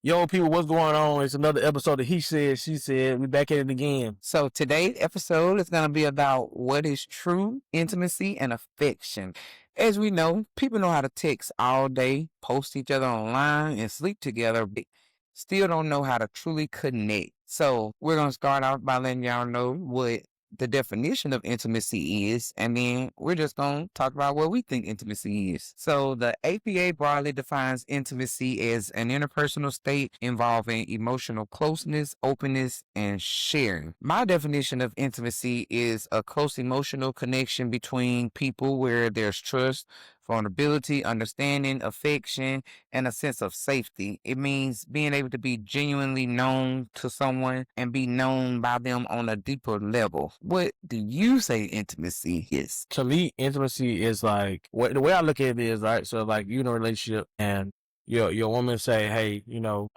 Yo, people, what's going on? It's another episode of He Said, She Said. We back at it again. So today's episode is going to be about what is true intimacy and affection. As we know, people know how to text all day, post each other online, and sleep together, but still don't know how to truly connect. So we're going to start off by letting y'all know what the definition of intimacy is, and then we're just going to talk about what we think intimacy is. So the APA broadly defines intimacy as an interpersonal state involving emotional closeness, openness, and sharing. My definition of intimacy is a close emotional connection between people where there's trust, vulnerability, understanding, affection, and a sense of safety. It means being able to be genuinely known to someone and be known by them on a deeper level. What do you say intimacy is? To me, intimacy is like, the way I look at it is, right? So, like, you in a relationship and your woman say, hey,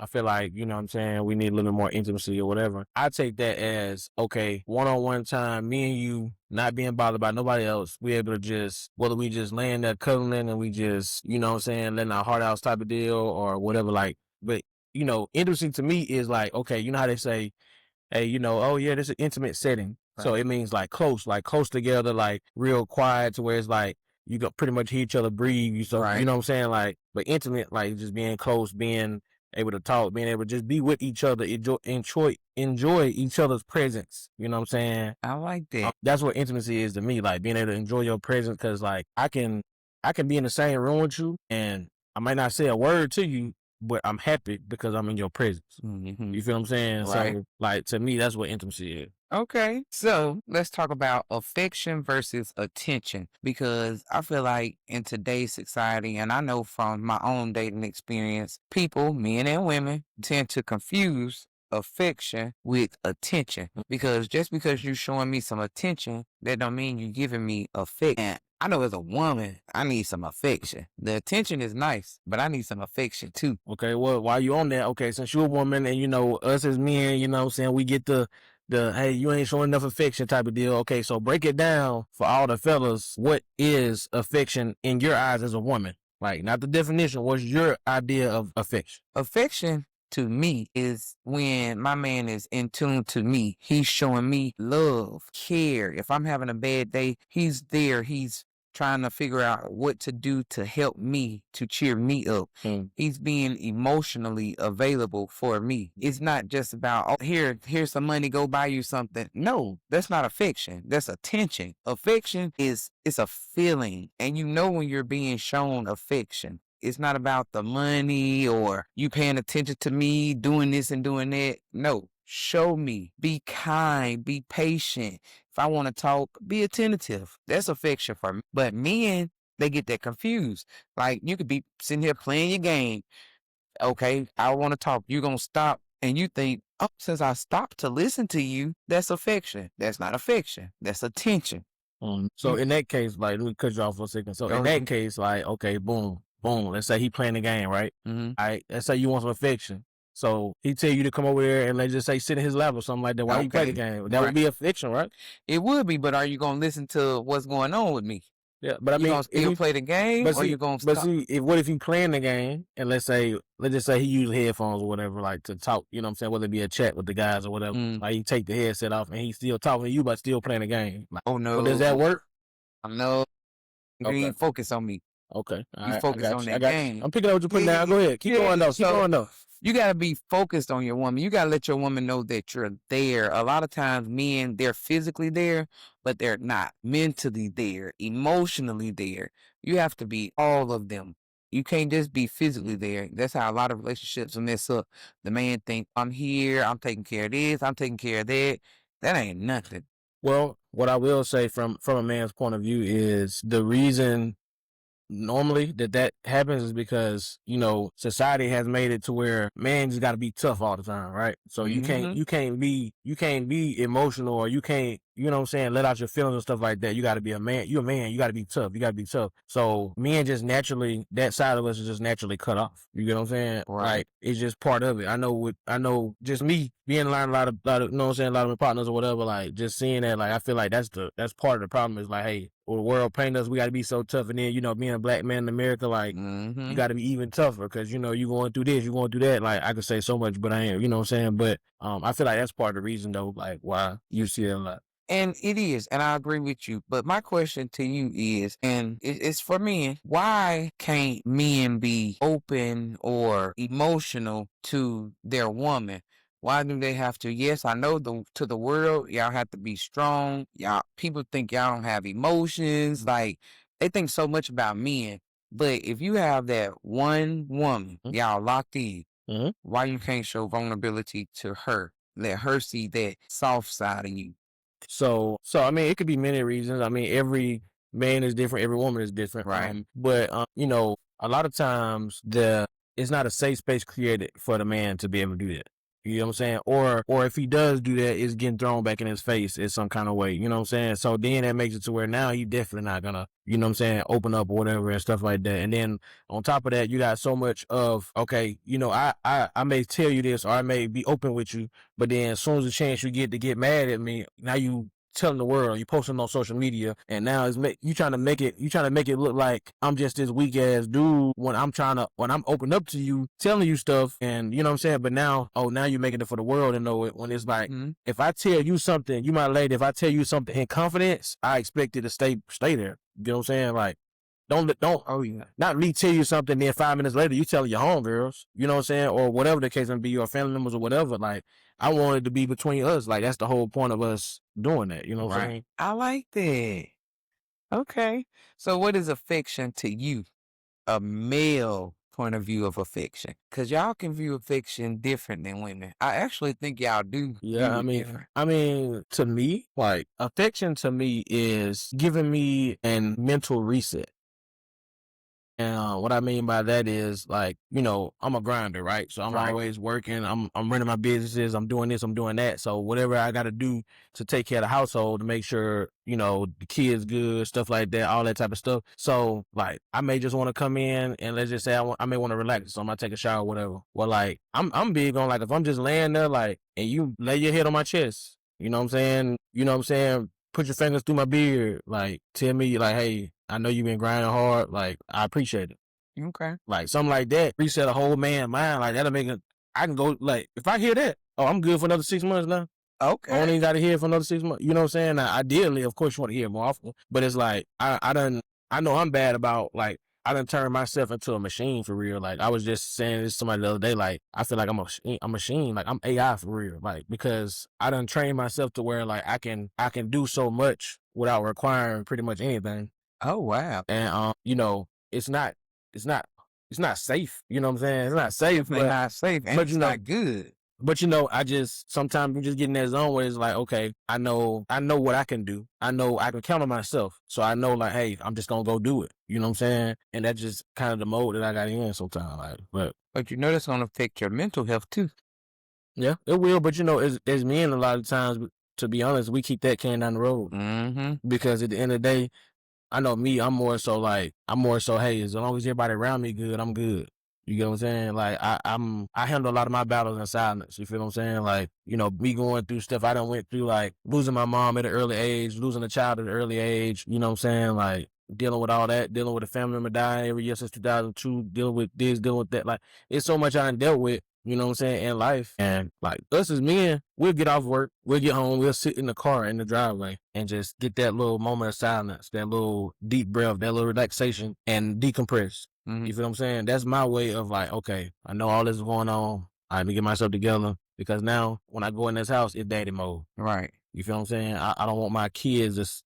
I feel like, what I'm saying, we need a little bit more intimacy or whatever. I take that as, okay, one-on-one time, me and you, not being bothered by nobody else. We able to just, whether we just laying there cuddling and we just, letting our heart out type of deal or whatever, like, but, intimacy to me is like, okay, you know how they say, hey, oh yeah, this is an intimate setting. Right. So it means like close together, like real quiet to where it's like, you can pretty much hear each other breathe. You so right. You know what I'm saying? Like, but intimate, like just being close, being able to talk, being able to just be with each other, enjoy each other's presence. You know what I'm saying? I like that. That's what intimacy is to me, like being able to enjoy your presence. Cause like I can be in the same room with you and I might not say a word to you, but I'm happy because I'm in your presence. Mm-hmm. You feel what I'm saying? Right. So like to me, that's what intimacy is. Okay, so let's talk about affection versus attention, because I feel like in today's society, and I know from my own dating experience, people, men and women, tend to confuse affection with attention, because just because you're showing me some attention, that don't mean you're giving me affection. I know as a woman, I need some affection. The attention is nice, but I need some affection too. Okay, well, while you on that, okay, since you're a woman and us as men, what I'm saying, we get the hey, you ain't showing enough affection type of deal. Okay, so break it down for all the fellas. What is affection in your eyes as a woman? Like, not the definition. What's your idea of affection? Affection to me is when my man is in tune to me. He's showing me love, care. If I'm having a bad day, he's there. He's trying to figure out what to do to help me, to cheer me up. He's being emotionally available for me. It's not just about, oh, here's some money, go buy you something. No, that's not affection. That's attention. Affection it's a feeling. And when you're being shown affection. It's not about the money or you paying attention to me, doing this and doing that. No. Show me, be kind, be patient. If I want to talk, be attentive. That's affection for me. But men, they get that confused. Like you could be sitting here playing your game. Okay, I want to talk. You're going to stop and you think, oh, since I stopped to listen to you, that's affection. That's not affection. That's attention. So in that case, like, let me cut you off for a second. So in that case, like, okay, boom. Let's say he playing the game, right? Mm-hmm. All right, let's say you want some affection. So he tell you to come over there and let's just say sit in his lap or something like that while you play the game. That would be affection, right? It would be, but are you going to listen to what's going on with me? Yeah, but I mean, you going to still play the game or you going to stop? But see, what if he playing the game and let's just say he uses headphones or whatever, like to talk, you know what I'm saying, whether it be a chat with the guys or whatever. Like he take the headset off and he's still talking to you but still playing the game. Like, oh, no. So does that work? No. You focus on me. Okay. You focus on that game. I'm picking up what you're putting down. Go ahead. Keep going though. You got to be focused on your woman. You got to let your woman know that you're there. A lot of times men, they're physically there, but they're not mentally there, emotionally there. You have to be all of them. You can't just be physically there. That's how a lot of relationships mess up. The man think, I'm here, I'm taking care of this, I'm taking care of that. That ain't nothing. Well, what I will say from a man's point of view is the reason normally that happens is because society has made it to where man just got to be tough all the time, right? So you can't be emotional or you can't you know what I'm saying, let out your feelings and stuff like that. You got to be a man. You're a man. You got to be tough. You got to be tough. So men just naturally, that side of us is just naturally cut off. You get what I'm saying? Right. Like it's just part of it. I know just me being around a lot of, you know what I'm saying, a lot of my partners or whatever, like just seeing that, like I feel like that's part of the problem is like, hey, well, the world paint us, we got to be so tough. And then, you know, being a black man in America, like, you Mm-hmm. got to be even tougher because, you know, you going through this, you going through that. Like, I could say so much, but I ain't, you know what I'm saying? But I feel like that's part of the reason, though, like, why you see it a lot. And it is, and I agree with you. But my question to you is, and it's for men, why can't men be open or emotional to their woman? Why do they have to? Yes, I know to the world, y'all have to be strong. Y'all people think y'all don't have emotions. Like they think so much about men. But if you have that one woman, y'all locked in, Mm-hmm. why you can't show vulnerability to her? Let her see that soft side of you. So I mean, it could be many reasons. I mean, every man is different, every woman is different. Right. But you know, a lot of times it's not a safe space created for the man to be able to do that. You know what I'm saying? Or if he does do that, it's getting thrown back in his face in some kind of way. You know what I'm saying? So then that makes it to where now he definitely not gonna, you know what I'm saying, open up or whatever and stuff like that. And then on top of that, you got so much of, okay, you know, I may tell you this or I may be open with you, but then as soon as the chance you get to get mad at me, now you telling the world, you posting on social media, and now you trying to make it look like I'm just this weak ass dude when I'm open up to you, telling you stuff, and you know what I'm saying. But now, now you're making it for the world to know it. When it's like, Mm-hmm. if I tell you something, you my lady, if I tell you something in confidence, I expect it to stay there. You know what I'm saying? Like, don't. Oh yeah. Not me tell you something, then 5 minutes later you telling your homegirls, you know what I'm saying, or whatever the case may be, your family members or whatever. Like, I want it to be between us. Like, that's the whole point of us doing that. You know what I'm Right. saying? I like that. Okay. So what is affection to you? A male point of view of affection. Cause y'all can view affection different than women. I actually think y'all do Yeah, view it different. I mean, to me, like affection to me is giving me an mental reset. And what I mean by that is, like, you know, I'm a grinder, right? So I'm Right. always working. I'm running my businesses. I'm doing this. I'm doing that. So whatever I got to do to take care of the household to make sure, you know, the kids good, stuff like that, all that type of stuff. So like, I may just want to come in and let's just say I may want to relax. So I might take a shower, whatever. Well, like I'm big on, like, if I'm just laying there, like, and you lay your head on my chest, you know what I'm saying? You know what I'm saying? Put your fingers through my beard, like tell me, like, hey, I know you've been grinding hard, like I appreciate it. Okay. Like something like that, reset a whole man mind, like that'll make it. I can go, like, if I hear that, oh, I'm good for another 6 months now. I don't Okay. even got to hear it for another 6 months. You know what I'm saying? Now, ideally, of course, you want to hear it more often, but it's like I know I'm bad about, like, I done turned myself into a machine for real. Like I was just saying this to somebody the other day, like I feel like I'm a machine, like I'm AI for real, like because I done trained myself to where, like, I can do so much without requiring pretty much anything. Oh wow. And you know, it's not it's not safe. You know what I'm saying? It's not safe, Definitely not safe and but it's not good. you know, I just sometimes you just get in that zone where it's like, okay, I know what I can do. I know I can count on myself. So I know, like, hey, I'm just gonna go do it. You know what I'm saying? And that's just kind of the mode that I got in sometimes. Like, But you know that's gonna affect your mental health too. yeah, it will. But you know, as men, a lot of times, to be honest, we keep that can down the road Mm-hmm. because at the end of the day, I know me, I'm more so, hey, as long as everybody around me good, I'm good. You get what I'm saying? Like I handle a lot of my battles in silence. You feel what I'm saying? Like, you know, me going through stuff I done went through, like losing my mom at an early age, losing a child at an early age, you know what I'm saying? Like dealing with all that, dealing with a family member dying every year since 2002, dealing with this, dealing with that. Like, it's so much I done dealt with, you know what I'm saying, in life. And like us as men, we'll get off work, we'll get home, we'll sit in the car in the driveway and just get that little moment of silence, that little deep breath, that little relaxation and decompress. Mm-hmm. You feel what I'm saying? That's my way of, like, okay, I know all this is going on. I need to get myself together because now when I go in this house, it's daddy mode. Right. You feel what I'm saying? I don't want my kids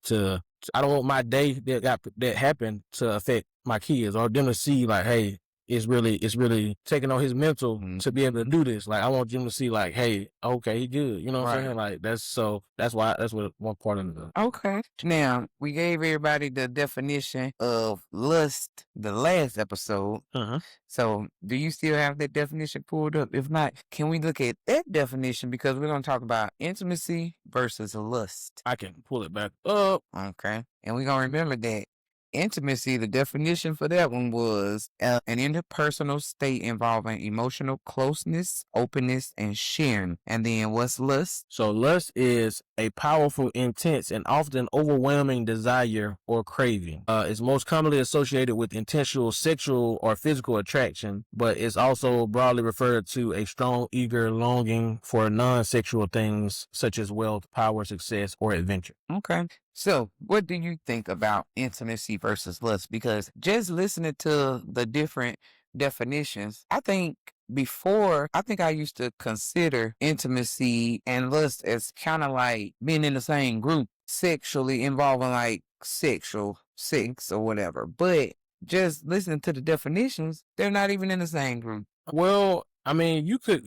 I don't want my day that happened to affect my kids or them to see, like, hey, it's really taking on his mental to be able to do this. Like I want him to see like, hey, okay, he good. You know what I'm saying? Right. Like that's why that's what one part of the Okay. Now, we gave everybody the definition of lust the last episode. uh-huh. So, do you still have that definition pulled up? If not, can we look at that definition because we're going to talk about intimacy versus lust. I can pull it back up. Okay. And we're going to remember that intimacy, the definition for that one was an interpersonal state involving emotional closeness, openness, and sharing. And then what's lust? So lust is a powerful, intense, and often overwhelming desire or craving. It's most commonly associated with intentional sexual or physical attraction, but it's also broadly referred to a strong, eager longing for non-sexual things such as wealth, power, success, or adventure. Okay. So, what do you think about intimacy versus lust? Because just listening to the different definitions, I think I used to consider intimacy and lust as kind of like being in the same group, sexually involving like sexual sex or whatever. But just listening to the definitions, they're not even in the same group. Well, I mean, you could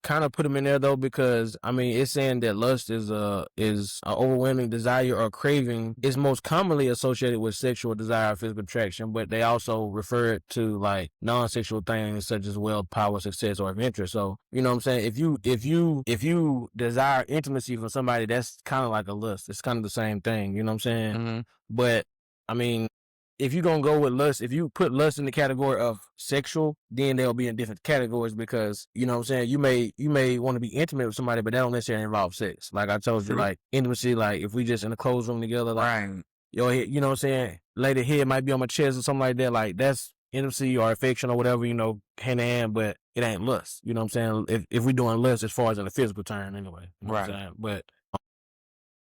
kind of put them in there though, because I mean, it's saying that lust is a overwhelming desire or craving. Is most commonly associated with sexual desire, or physical attraction, but they also refer it to like non-sexual things such as wealth, power, success, or adventure. So you know what I'm saying? If you desire intimacy from somebody, that's kind of like a lust. It's kind of the same thing. You know what I'm saying? Mm-hmm. But I mean, if you're gonna go with lust, if you put lust in the category of sexual, then they'll be in different categories because you know what I'm saying, you may want to be intimate with somebody, but that don't necessarily involve sex. Like I told you, True. like intimacy, like if we just in a closed room together, like Right. your head, you know what I'm saying, lady head might be on my chest or something like that, like that's intimacy or affection or whatever, you know, hand in hand, but it ain't lust. You know what I'm saying? If we doing lust as far as in a physical term anyway. You know what I'm Right. saying? But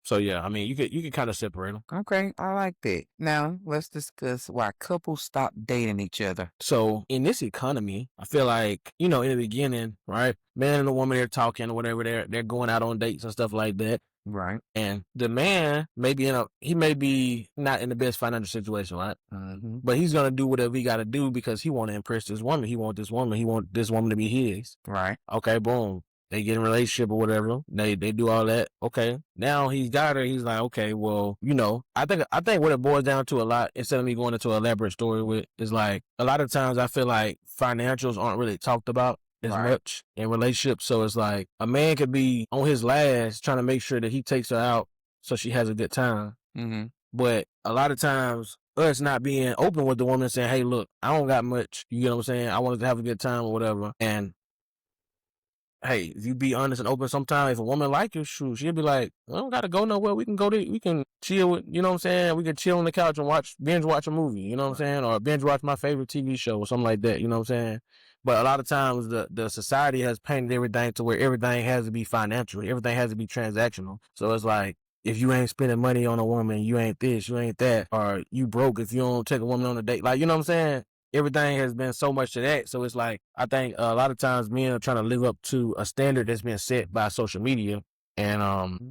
so yeah, I mean you could kind of separate them. Okay, I like that. Now, let's discuss why couples stop dating each other. So in this economy, I feel like, you know, in the beginning, right, man and the woman, they're talking or whatever, they're going out on dates and stuff like that. Right. And the man may be he may be not in the best financial situation, right? Mm-hmm. But he's gonna do whatever he gotta do because he wanna impress this woman. He want this woman. He want this woman to be his. Right. Okay, boom. They get in a relationship or whatever. They do all that. Okay. Now he's got her. He's like, okay, well, you know, I think what it boils down to a lot, instead of me going into an elaborate story with, is like a lot of times I feel like financials aren't really talked about as Right. much in relationships. So it's like a man could be on his last trying to make sure that he takes her out so she has a good time. Mm-hmm. But a lot of times us not being open with the woman saying, hey, look, I don't got much. You get what I'm saying? I wanted to have a good time or whatever. And hey, if you be honest and open, sometimes if a woman like you, shoot, she'll be like, I don't gotta go nowhere. We can chill with, you know what I'm saying? We can chill on the couch and binge watch a movie, you know what I'm saying? Or binge watch my favorite TV show or something like that, you know what I'm saying? But a lot of times the society has painted everything to where everything has to be financial. Everything has to be transactional. So it's like, if you ain't spending money on a woman, you ain't this, you ain't that, or you broke if you don't take a woman on a date. Like, you know what I'm saying? Everything has been so much to that. So it's like, I think a lot of times men are trying to live up to a standard that's been set by social media. And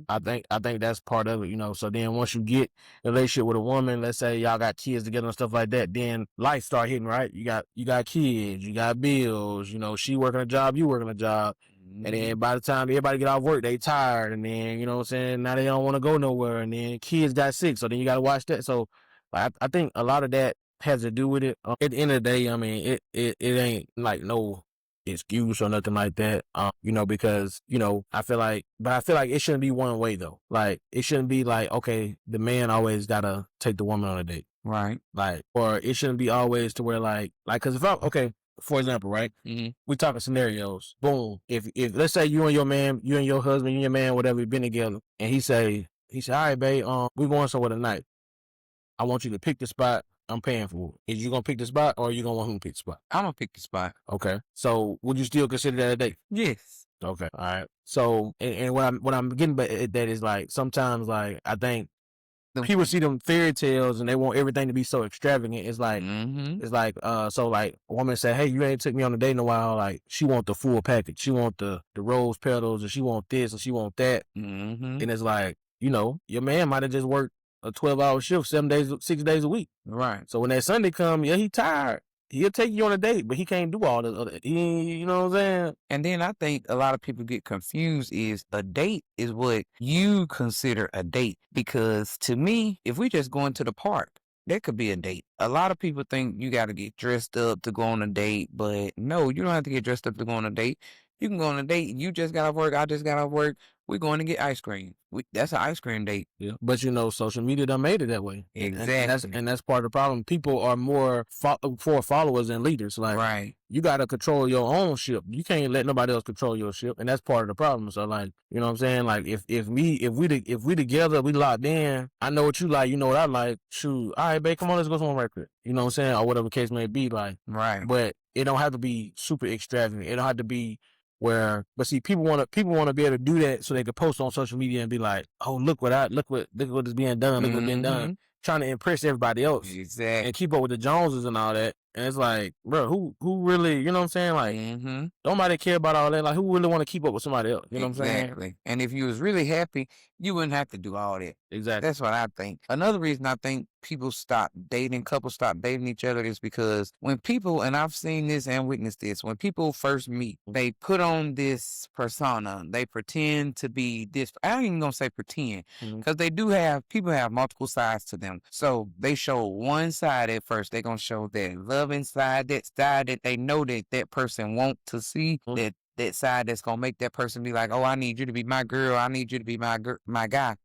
I think that's part of it, you know. So then once you get in a relationship with a woman, let's say y'all got kids together and stuff like that, then life start hitting, right? You got kids, you got bills, you know, she working a job, you working a job. And then by the time everybody get off work, they tired. And then, you know what I'm saying, now they don't want to go nowhere. And then kids got sick. So then you got to watch that. So like, I think a lot of that has to do with it. At the end of the day, I mean, it ain't like no excuse or nothing like that. You know, because, you know, I feel like it shouldn't be one way though. Like, it shouldn't be like, okay, the man always gotta take the woman on a date. Right. Like, or it shouldn't be always to where like, cause if okay, for example, right? Mm-hmm. We talking scenarios. Boom. If let's say you and your husband, you and your man, whatever, you've been together, and he say, all right, babe, we going somewhere tonight. I want you to pick the spot. I'm paying for it. Is you gonna pick the spot, or are you gonna want him to pick the spot? I'm gonna pick the spot. Okay. So would you still consider that a date? Yes. Okay. All right. So and what I'm getting at that is like sometimes like I think people see them fairy tales and they want everything to be so extravagant. It's like Mm-hmm. it's like so like a woman say, hey, you ain't took me on a date in a while. Like she want the full package. She want the rose petals, and she want this and she want that. Mm-hmm. And it's like, you know, your man might have just worked a 12-hour shift 6 days a week. Right. So when that Sunday come, yeah, he tired. He'll take you on a date, but he can't do all this other. You know what I'm saying? And then I think a lot of people get confused is a date is what you consider a date. Because to me, if we just going to the park, that could be a date. A lot of people think you got to get dressed up to go on a date, but no, you don't have to get dressed up to go on a date. You can go on a date. You just got off work. I just got off work. We're going to get ice cream. That's an ice cream date. Yeah. But you know, social media done made it that way. Exactly. And that's part of the problem. People are more for followers than leaders. Like, Right. you got to control your own ship. You can't let nobody else control your ship, and that's part of the problem. So, like, you know what I'm saying? Like, if we together, we locked in. I know what you like. You know what I like. Shoot, all right, babe, come on, let's go somewhere right quick. You know what I'm saying, or whatever the case may be. Like, Right. but it don't have to be super extravagant. It don't have to be where, but see, people want to be able to do that so they can post on social media and be like, oh, look what is being done, look what's being done, trying to impress everybody else, Exactly. and keep up with the Joneses and all that. And it's like, bro, who really, you know what I'm saying? Like, nobody care about all that. Like, who really want to keep up with somebody else? You know what I'm saying? Exactly. And if you was really happy, you wouldn't have to do all that. Exactly. That's what I think. Another reason I think couples stop dating each other is because when people, and I've seen this and witnessed this, when people first meet, they put on this persona. They pretend to be this. I ain't even gonna say pretend, because people have multiple sides to them. So they show one side at first. They're gonna show that loving side, that side that they know that person want to see, that side that's gonna make that person be like, oh, I need you to be my girl. I need you to be my guy.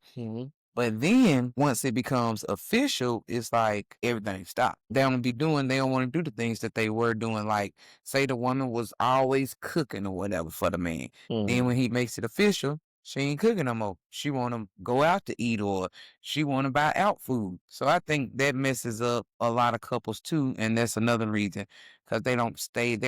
But then once it becomes official, it's like everything stopped. They don't want to do the things that they were doing. Like, say the woman was always cooking or whatever for the man. Then when he makes it official, she ain't cooking no more. She want to go out to eat, or she want to buy out food. So I think that messes up a lot of couples too. And that's another reason, because they're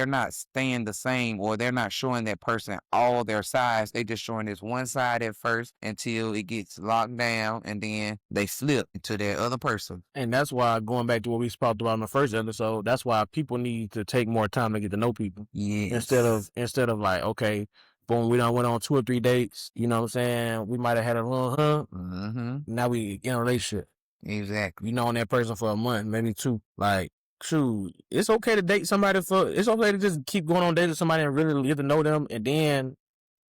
not staying the same, or they're not showing that person all their sides. They just showing this one side at first until it gets locked down, and then they flip to that other person. And that's why, going back to what we talked about in the first episode, that's why people need to take more time to get to know people. Yes. Instead of like, okay, boom, we done went on 2 or 3 dates. You know what I'm saying? We might have had a little Now we in a relationship. Exactly. You known that person for a month, maybe 2. Like, shoot, it's okay to date somebody it's okay to just keep going on dates with somebody and really get to know them and then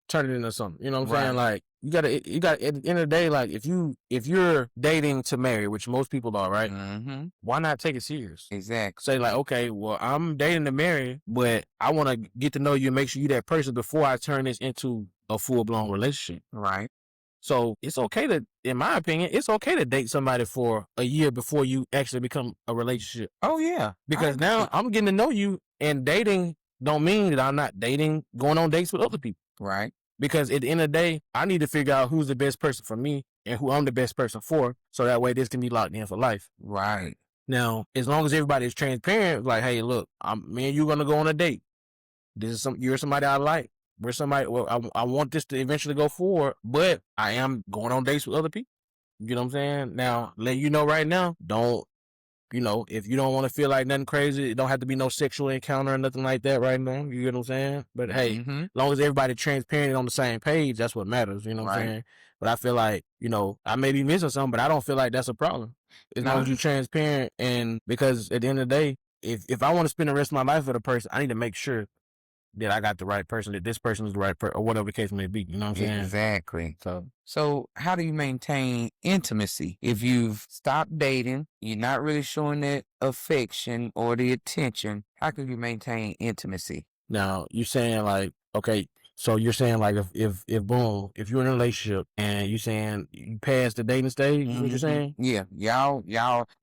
turn it into something. You know what I'm saying? Like, you gotta at the end of the day, like, if you're dating to marry, which most people are, right? Why not take it serious? Exactly. Say like, okay, well, I'm dating to marry, but I want to get to know you and make sure you that person before I turn this into a full blown relationship. Right. So it's okay to, in my opinion, it's okay to date somebody for a year before you actually become a relationship. Oh yeah. Because now I'm getting to know you, and dating don't mean that I'm not going on dates with other people. Right. Because at the end of the day, I need to figure out who's the best person for me and who I'm the best person for, so that way this can be locked in for life. Right. Now, as long as everybody is transparent, like, hey, look, me and you gonna go on a date. You're somebody I like. We're somebody. Well, I want this to eventually go forward, but I am going on dates with other people. You know what I'm saying? Now, let you know right now, don't. You know, if you don't want to feel like nothing crazy, it don't have to be no sexual encounter or nothing like that right now. You get what I'm saying? But hey, as long as everybody transparent and on the same page, that's what matters. You know what I'm saying? But I feel like, you know, I may be missing something, but I don't feel like that's a problem. As long as you're transparent, and because at the end of the day, if I want to spend the rest of my life with a person, I need to make sure that I got the right person, that this person is the right person, or whatever the case may be. You know what I'm saying? Exactly. So how do you maintain intimacy if you've stopped dating? You're not really showing that affection or the attention. How can you maintain intimacy? Now, you're saying like, okay, so you're saying like, if boom, if you're in a relationship and you're saying you passed the dating stage, is what you're saying? Yeah,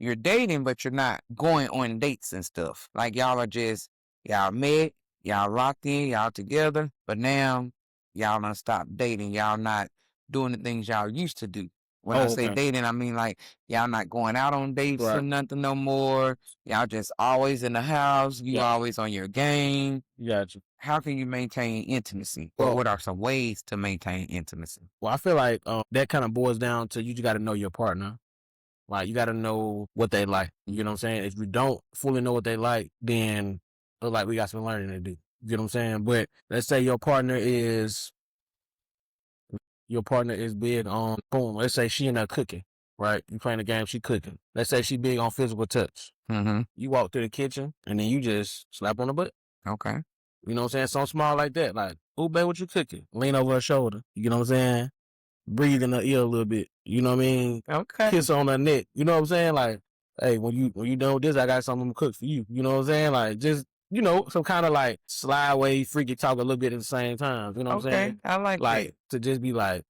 you're dating, but you're not going on dates and stuff. Like, y'all are just, y'all met, y'all locked in, y'all together, but now y'all done stop dating. Y'all not doing the things y'all used to do. When I say dating, I mean like y'all not going out on dates or nothing no more. Y'all just always in the house. You always on your game. Gotcha. How can you maintain intimacy? Or what are some ways to maintain intimacy? Well, I feel like that kind of boils down to, you just got to know your partner. Like, you got to know what they like. You know what I'm saying? If you don't fully know what they like, then like we got some learning to do. You know what I'm saying? But let's say your partner is big on, boom, let's say she in there cooking. right? You playing the game, she cooking. Let's say she big on physical touch. Mm-hmm. You walk through the kitchen and then you just slap on the butt. Okay. You know what I'm saying? Something small like that. Like, oh, babe, what you cooking? Lean over her shoulder. You know what I'm saying? Breathe in her ear a little bit. You know what I mean? Okay. Kiss her on her neck. You know what I'm saying? Like, hey, when you done with this, I got something to cook for you. You know what I'm saying? Like, just, some kind of like slide way, freaky talk a little bit at the same time. You know what I'm Okay. saying? I like Like, that. to just be like,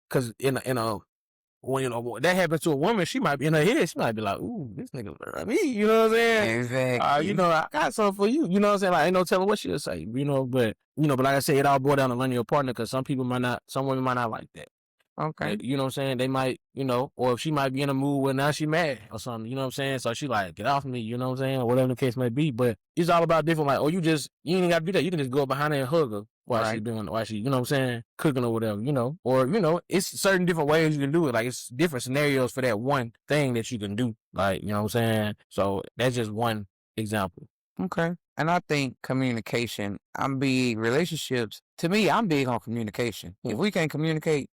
because when that happens to a woman, she might be in her head. She might be like, "Ooh, this nigga love me." You know what I'm saying? Exactly. I got something for you. You know what I'm saying? Like, ain't no telling what she'll say. But like I said, it all boils down to learning your partner because some women might not like that. Okay. You know what I'm saying? They might, or if she might be in a mood where now she mad or something, you know what I'm saying? So she like, get off me, you know what I'm saying? Or whatever the case may be. But it's all about different, like, you ain't got to do that. You can just go behind her and hug her while Right. she, you know what I'm saying? Cooking or whatever, or, it's certain different ways you can do it. Like, it's different scenarios for that one thing that you can do. Like, you know what I'm saying? So that's just one example. Okay. And I think communication, relationships, to me, I'm big on communication. If we can't communicate,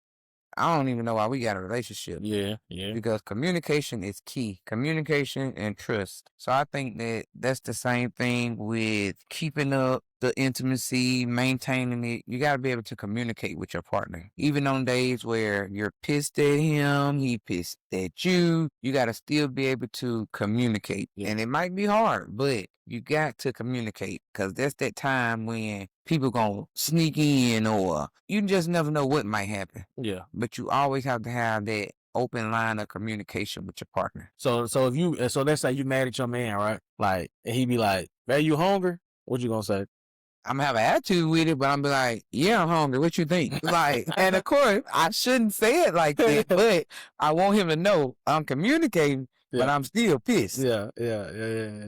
I don't even know why we got a relationship. Yeah, yeah. Because communication is key. Communication and trust. So I think that's the same thing with keeping up the intimacy, maintaining it. You got to be able to communicate with your partner. Even on days where you're pissed at him, he pissed at you, you got to still be able to communicate. Yeah. And it might be hard, but you got to communicate because that's that time when people going to sneak in or you just never know what might happen. Yeah. But you always have to have that open line of communication with your partner. So let's say you mad at your man, right? Like, and he be like, "Man, you hungry?" What you gonna say? I'm gonna have an attitude with it, but I'm be like, yeah, I'm hungry. What you think? Like, and of course, I shouldn't say it like that, but I want him to know I'm communicating, but I'm still pissed. Yeah.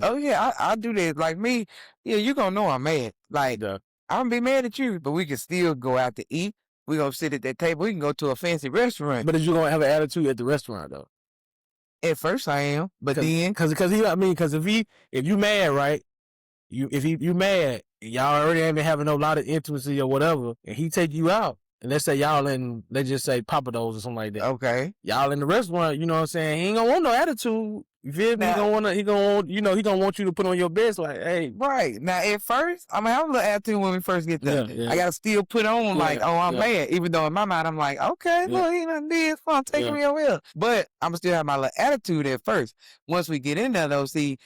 Oh yeah, I do that. Like me, yeah, you gonna know I'm mad. Like, I'm gonna be mad at you, but we can still go out to eat. We gonna sit at that table. We can go to a fancy restaurant. But is you gonna have an attitude at the restaurant though? At first I am, but then because if you mad, right? If you mad, y'all already ain't been having a lot of intimacy or whatever, and he take you out, and let's say y'all in, let's just say Papa Do's or something like that. Okay. Y'all in the restaurant, you know what I'm saying? He ain't gonna want no attitude. You feel me? He gonna want you to put on your best, like, hey. Right. Now, at first, I'm gonna have a little attitude when we first get there. I gotta still put on like, oh, I'm mad. Even though in my mind, I'm like, okay, look, he done did fun taking me over here. But I'm still have my little attitude at first. Once we get in there, though, see,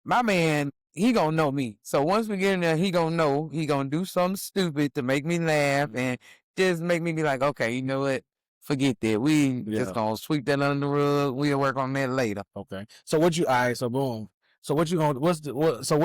my man, he gonna know me. So once we get in there, he gonna know. He gonna do something stupid to make me laugh and just make me be like, okay, you know what? Forget that. We just gonna sweep that under the rug. We'll work on that later. Okay. So all right, so boom. So what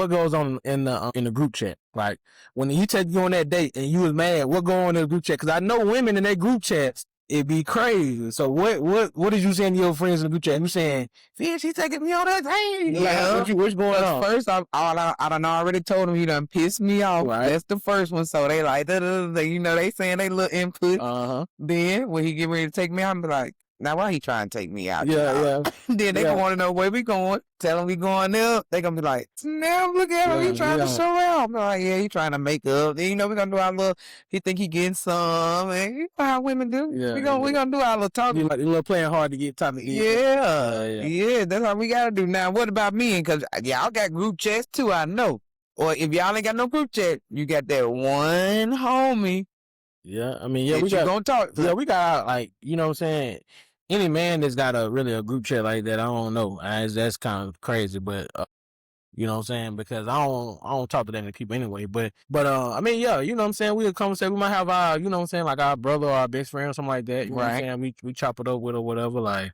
goes on in the group chat? Like when he take you on that date and you was mad, what go on in the group chat? Cause I know women in their group chats, it'd be crazy. So what did you saying to your friends in the group chat? You saying, "Fish, he taking me on that date." Yeah. Like, what's going on? First, I done already told him he done pissed me off. Right. That's the first one. So they like, they saying they little input. Uh-huh. Then when he get ready to take me out, I'm be like, now why he trying to take me out? Yeah. Then they gonna want to know where we going. Tell him we going up. They gonna be like, now look at him. He trying to show out. I'm like, yeah, he trying to make up. Then, we gonna do our little. He think he getting some. And you know how women do. Yeah, we gonna do our little talking. Like a little playing hard to get time to eat. Yeah. That's how we gotta do. Now, what about me? Because y'all got group chats too. I know. Or if y'all ain't got no group chat, you got that one homie. Yeah, I mean, we gonna talk. Yeah, we got like, you know what I'm saying. Any man that's got a group chat like that, I don't know. That's kind of crazy, but you know what I'm saying? Because I don't talk to that many people anyway. But I mean, yeah, you know what I'm saying? We'll come and say we might have our, you know what I'm saying, like our brother or our best friend or something like that. You know what I'm saying? We chop it up with or whatever. Like,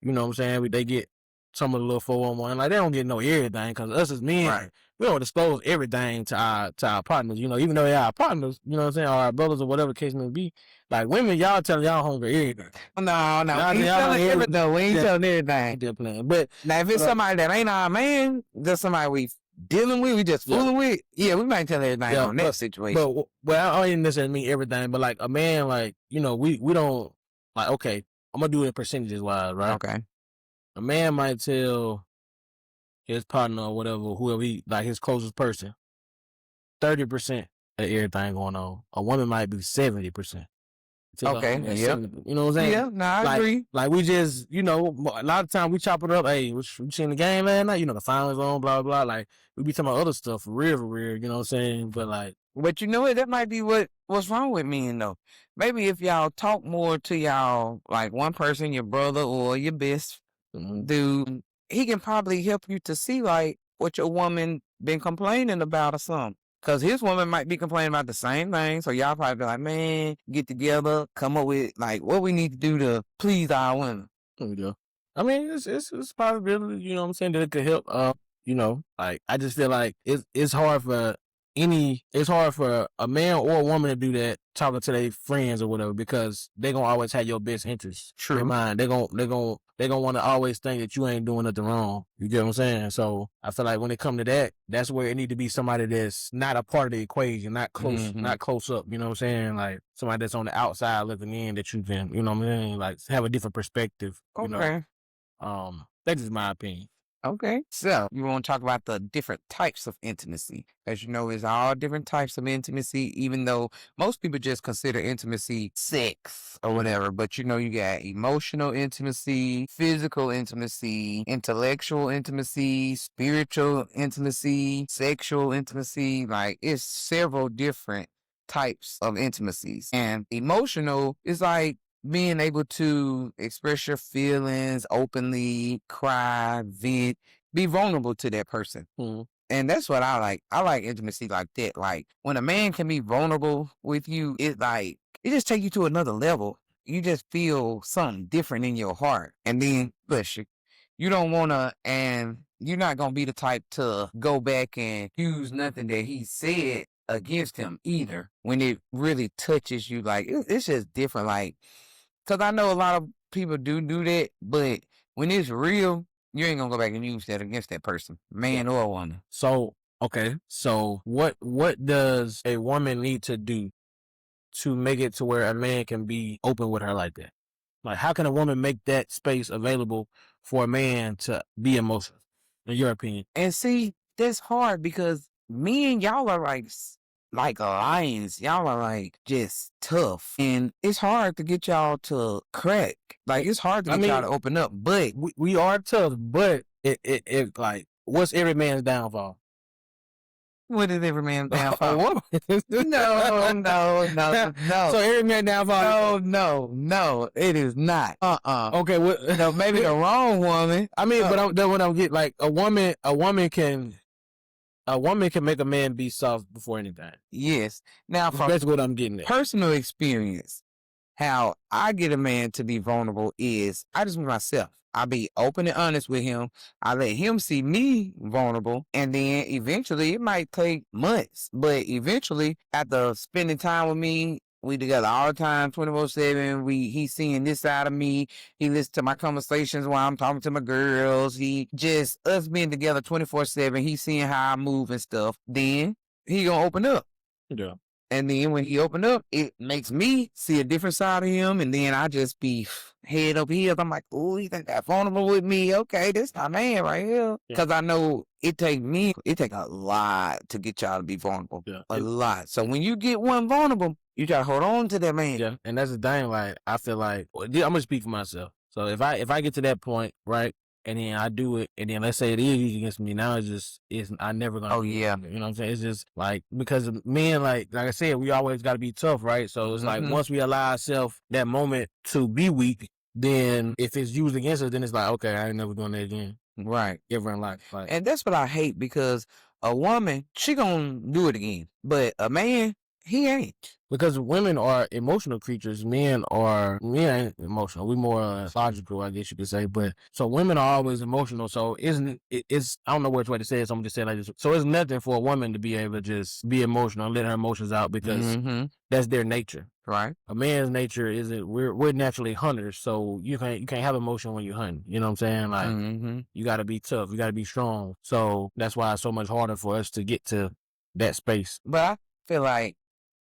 you know what I'm saying? They get some of the little 411. Like they don't get no everything because us as men, we don't disclose everything to our partners. You know, even though they are our partners, you know what I'm saying, or our brothers or whatever the case may be. Like women, y'all telling y'all hungry everything. No, we ain't telling everything. We ain't telling everything. Definitely. But now, if it's somebody that ain't our man, just somebody we dealing with, we just fooling with. Yeah, we might tell everything on that situation. But I don't even necessarily mean everything. But like a man, like we don't like. Okay, I'm gonna do it percentages wise, right? Okay. A man might tell his partner or whatever, whoever like his closest person, 30% of everything going on. A woman might be 70%. to the Okay. that's Yep. similar. You know what I'm saying? Yeah. No, I agree. Like we just, you know, a lot of time we chop it up. Hey, we seen the game last night. You know, the finals on, blah blah. Like we be talking about other stuff for real, for real. You know what I'm saying? But like, But you know what? That might be what's wrong with men though. Maybe if y'all talk more to y'all, like one person, your brother or your best dude, he can probably help you to see like what your woman been complaining about or something. Cause his woman might be complaining about the same thing. So y'all probably be like, man, get together, come up with like what we need to do to please our women. there we go. I mean, it's a possibility. You know what I'm saying? That it could help. You know, like I just feel like it's hard for it's hard for a man or a woman to do that talking to their friends or whatever because they gonna always have your best interests in mind. They gonna want to always think that you ain't doing nothing wrong. You get what I'm saying? So I feel like when it come to that, that's where it need to be somebody that's not a part of the equation, not close, not close up. You know what I'm saying? Like somebody that's on the outside looking in that you can, you know what I'm saying? Like have a different perspective. You know, that's just my opinion. Okay. So you want to talk about the different types of intimacy. As you know, there's all different types of intimacy, even though most people just consider intimacy sex or whatever. But you know, you got emotional intimacy, physical intimacy, intellectual intimacy, spiritual intimacy, sexual intimacy. Like it's several different types of intimacies. And emotional is like being able to express your feelings openly, cry, vent, be vulnerable to that person. And that's what I like. I like intimacy like that. Like when a man can be vulnerable with you, it just take you to another level. You just feel something different in your heart. And then, bless you don't want to, and you're not going to be the type to go back and use nothing that he said against him either. When it really touches you, like it's just different. Like, because I know a lot of people do that, but when it's real, you ain't gonna go back and use that against that person, man or woman. So okay, so what does a woman need to do to make it to where a man can be open with her like that? Like, how can a woman make that space available for a man to be emotional, in your opinion? And see, that's hard because me and y'all are like lions. Y'all are like just tough. And it's hard to get y'all to crack. Like it's hard to get y'all to open up. But we are tough, but it like what's every man's downfall? What is every man's downfall? No. So every man's downfall. No, it is not. Okay, no, maybe the wrong woman. I mean, but then when I'm getting like a woman can make a man be soft before anything. Yes. Now, from that's what I'm getting at. Personal experience, how I get a man to be vulnerable is I just be myself. I be open and honest with him. I let him see me vulnerable. And then eventually, it might take months, but eventually, after spending time with me, we together all the time, 24/7. He's seeing this side of me. He listens to my conversations while I'm talking to my girls. He just, us being together 24/7. He's seeing how I move and stuff. Then he gonna open up. Yeah. And then when he opened up, it makes me see a different side of him. And then I just be head over heels. I'm like, oh, he think that vulnerable with me. Okay, this my man right here. Because I know it take a lot to get y'all to be vulnerable. Yeah. A lot. So when you get one vulnerable, you gotta hold on to that man. Yeah. And that's the thing. Like, I feel like, I'm gonna speak for myself. So if I get to that point, right, and then I do it, and then let's say it is used against me, now I'm never gonna. Oh yeah, you know what I'm saying? It's just like because men, like I said, we always got to be tough, right? So it's like once we allow ourselves that moment to be weak, then if it's used against us, then it's like okay, I ain't never doing that again. Right, ever in life. Like, and that's what I hate because a woman, she gonna do it again, but a man, he ain't. Because women are emotional creatures, men ain't emotional. We more logical, I guess you could say. But so women are always emotional. So it's I don't know which way to say it. So I'm just saying like this. So it's nothing for a woman to be able to just be emotional and let her emotions out because that's their nature. Right. A man's nature isn't. We're naturally hunters, so you can't have emotion when you hunt. You know what I'm saying? Like you got to be tough. You got to be strong. So that's why it's so much harder for us to get to that space. But I feel like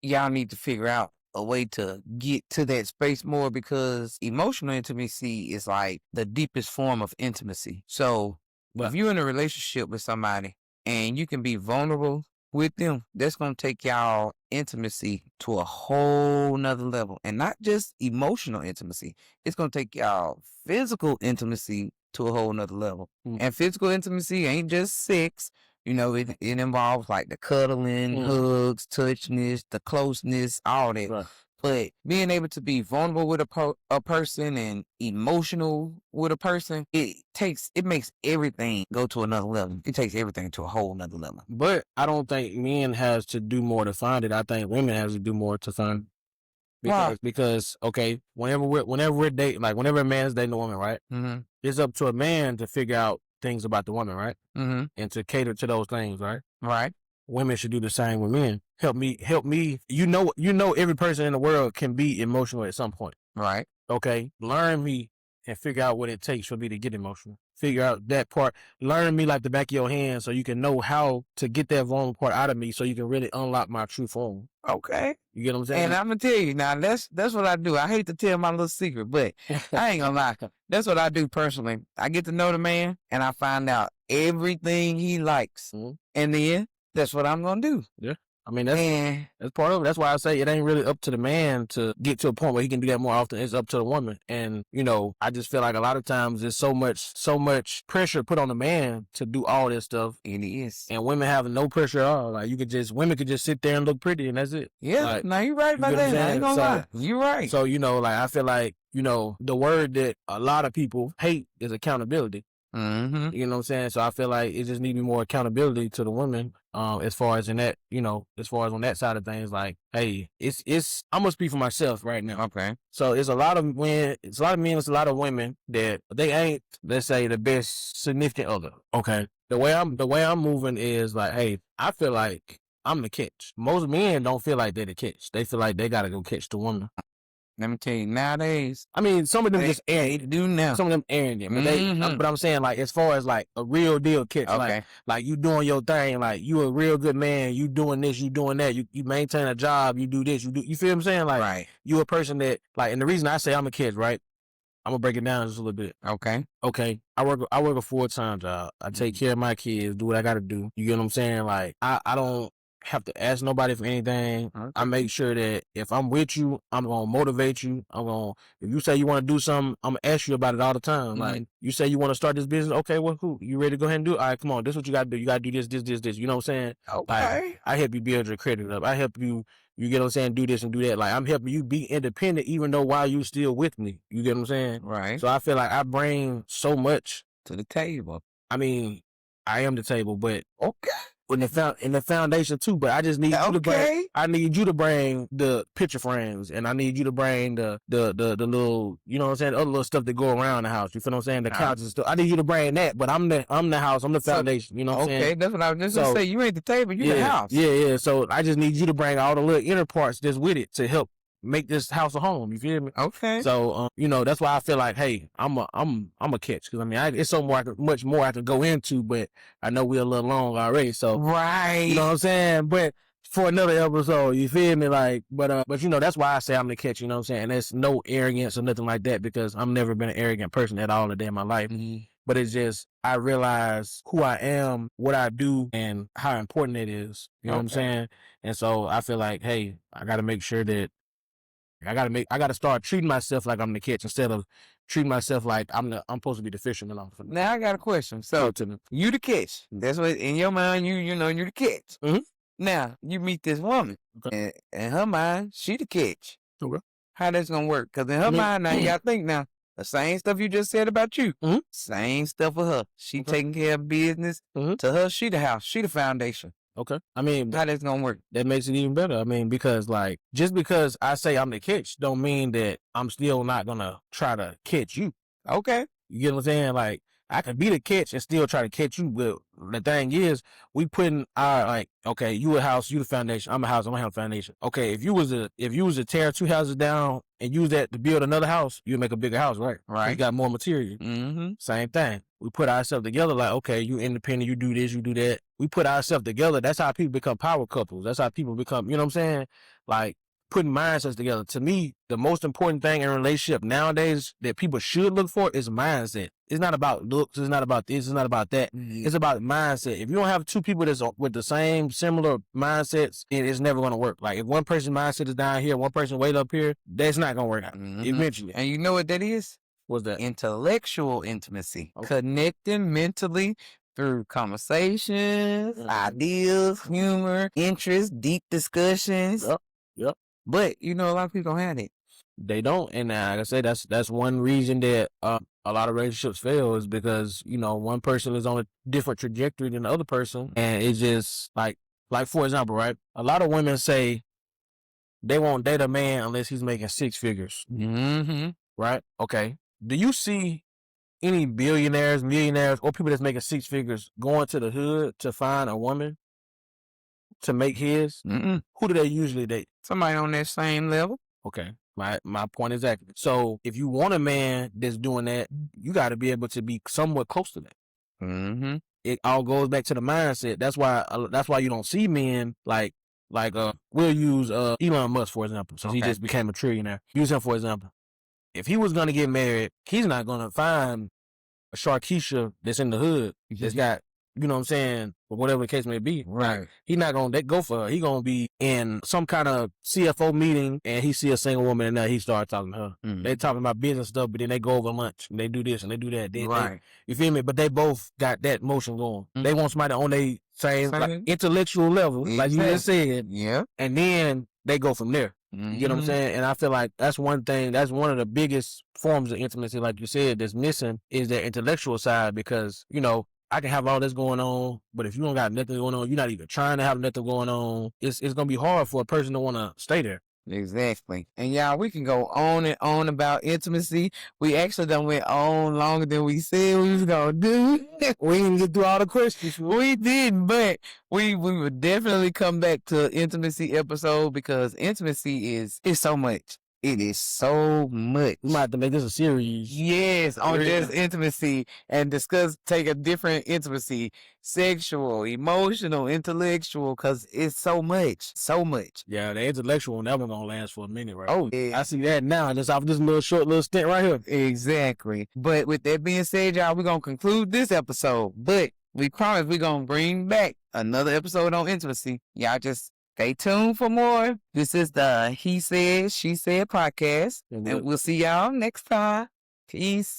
y'all need to figure out a way to get to that space more because emotional intimacy is like the deepest form of intimacy. So if you're in a relationship with somebody and you can be vulnerable with them, that's gonna take y'all intimacy to a whole nother level. And not just emotional intimacy. It's gonna take y'all physical intimacy to a whole nother level. And physical intimacy ain't just sex. You know, it involves like the cuddling, hugs, touchness, the closeness, all that. Right. But being able to be vulnerable with a person and emotional with a person, it makes everything go to another level. It takes everything to a whole nother level. But I don't think men has to do more to find it. I think women has to do more to find it. Because okay, whenever we're dating, like whenever a man's dating a woman, right? Mm-hmm. It's up to a man to figure out things about the woman, right? Mm-hmm. And to cater to those things, right? Right. Women should do the same with men. Help me. You know, every person in the world can be emotional at some point. Right. Okay. Learn me and figure out what it takes for me to get emotional. Figure out that part. Learn me like the back of your hand so you can know how to get that vulnerable part out of me so you can really unlock my true form. Okay. You get what I'm saying? And I'm gonna tell you now, that's what I do. I hate to tell my little secret, but I ain't gonna lie. That's what I do personally. I get to know the man and I find out everything he likes. And then that's what I'm gonna do. Yeah. I mean, that's part of it. That's why I say it ain't really up to the man to get to a point where he can do that more often. It's up to the woman. And, you know, I just feel like a lot of times there's so much pressure put on the man to do all this stuff. It is. And women have no pressure at all. Like women could just sit there and look pretty and that's it. Yeah. Like, no, you're right about that. I ain't gonna lie. You're right. So, you know, like I feel like, you know, the word that a lot of people hate is accountability. Mm-hmm. You know what I'm saying? So I feel like it just need to be more accountability to the women. As far as in that, you know, as far as on that side of things, like, hey, it's I'm gonna speak for myself right now. Okay. So it's a lot of men, it's a lot of women that they ain't, let's say, the best significant other. Okay. The way I'm moving is like, hey, I feel like I'm the catch. Most men don't feel like they're the catch. They feel like they gotta go catch the woman. Let me tell you, nowadays, I mean, some of them just arrogant. Do now. Some of them arrogant, but I'm saying like as far as like a real deal catch, like you doing your thing, like you a real good man, you doing this, you doing that, you maintain a job, you do this, you feel what I'm saying? Like you a person that like, and the reason I say I'm a kid, right? I'm gonna break it down just a little bit. Okay. I work a full-time job. I take care of my kids, do what I gotta do. You get what I'm saying? Like I don't have to ask nobody for anything. Okay. I make sure that if I'm with you, I'm gonna motivate you. If you say you want to do something, I'm gonna ask you about it all the time. Like you say you want to start this business, okay, well, cool. You ready to go ahead and do it? All right, come on. This is what you gotta do. You gotta do this. You know what I'm saying? Okay. Like, I help you build your credit up. I help you. You get what I'm saying? Do this and do that. Like I'm helping you be independent, even though while you still with me. You get what I'm saying? Right. So I feel like I bring so much to the table. I mean, I am the table, but okay. In the foundation too, but I just need you to bring. I need you to bring the picture frames, and I need you to bring the little, you know what I'm saying, the other little stuff that go around the house. You feel what I'm saying? The couches and stuff. I need you to bring that, but I'm the house. I'm the foundation. You know what I'm saying? Okay, that's what I was just gonna say. You ain't the table. You the house. Yeah. So I just need you to bring all the little inner parts that's with it to help make this house a home. You feel me? Okay. So you know, that's why I feel like, hey, I'm a catch, because I mean, it's so much more I could go into, but I know we're a little long already. So you know what I'm saying? But for another episode, you feel me? Like, but you know, that's why I say I'm the catch. You know what I'm saying? And there's no arrogance or nothing like that, because I've never been an arrogant person at all a day in my life. But it's just, I realize who I am, what I do, and how important it is. You know what I'm saying? And so I feel like, hey, I got to make sure that I gotta start treating myself like I'm the catch instead of treating myself like I'm supposed to be the fisherman. Now I got a question. So you the catch. That's what in your mind you know you're the catch. Now you meet this woman, and in her mind she the catch. Okay. How that's gonna work? Because in her mind now you gotta think now the same stuff you just said about you. Same stuff with her. She taking care of business. To her, she the house. She the foundation. Okay. I mean, how that's gonna work? That makes it even better. I mean, because like, just because I say I'm the catch don't mean that I'm still not gonna try to catch you. Okay. You get what I'm saying? Like, I can be the catch and still try to catch you, but the thing is, we putting our, like, okay, you a house, you the foundation. I'm a house, I'm a foundation. Okay, if you was to tear 2 houses down and use that to build another house, you'd make a bigger house, right? Right. You got more material. Same thing. We put ourselves together like, okay, you independent, you do this, you do that. We put ourselves together. That's how people become power couples. That's how people become, you know what I'm saying? Like, putting mindsets together. To me, the most important thing in a relationship nowadays that people should look for is mindset. It's not about looks. It's not about this. It's not about that. It's about mindset. If you don't have two people that's with the same similar mindsets, it's never going to work. Like if one person's mindset is down here, one person way up here, that's not going to work out eventually. And you know what that is? What's that? Intellectual intimacy. Okay. Connecting mentally through conversations, ideas, humor, interests, deep discussions. Yep. But, a lot of people don't have it. They don't. And like I said, that's one reason that a lot of relationships fail is because, one person is on a different trajectory than the other person. And it's just like for example, right? A lot of women say they won't date a man unless he's making six figures. Mm-hmm. Right? Okay. Do you see any billionaires, millionaires, or people that's making six figures going to the hood to find a woman to make his? Mm-mm. Who do they usually date? Somebody on that same level. Okay. My point exactly. So if you want a man that's doing that, you got to be able to be somewhat close to that. Mm-hmm. It all goes back to the mindset. That's why you don't see men like we'll use Elon Musk for example, since he just became a trillionaire. Use him for example. If he was gonna get married, he's not gonna find a Sharkeisha that's in the hood that's got, you know what I'm saying, or whatever the case may be. Right. He's not gonna go for her. He gonna be in some kind of CFO meeting and he see a single woman and now he start talking to her. They talking about business stuff, but then they go over lunch and they do this and they do that. You feel me? But they both got that motion going. They want somebody on their same like, intellectual level, like you just said. Yeah. And then they go from there. You get what I'm saying? And I feel like that's one thing, that's one of the biggest forms of intimacy, like you said, that's missing is that intellectual side because, I can have all this going on, but if you don't got nothing going on, you're not even trying to have nothing going on, it's going to be hard for a person to want to stay there. Exactly. And y'all, we can go on and on about intimacy. We actually done went on longer than we said we was going to do. We didn't get through all the questions. We didn't, but we would definitely come back to intimacy episode because intimacy is so much. It is so much. We might have to make this a series. Yes, on just intimacy and take a different intimacy, sexual, emotional, intellectual, because it's so much. Yeah, the intellectual one, that one gonna last for a minute, right? Oh, yeah. I see that now, just off this little stint right here. Exactly. But with that being said, y'all, we're gonna conclude this episode. But we promise we're gonna bring back another episode on intimacy. Y'all just stay tuned for more. This is the He Said, She Said podcast. And we'll see y'all next time. Peace.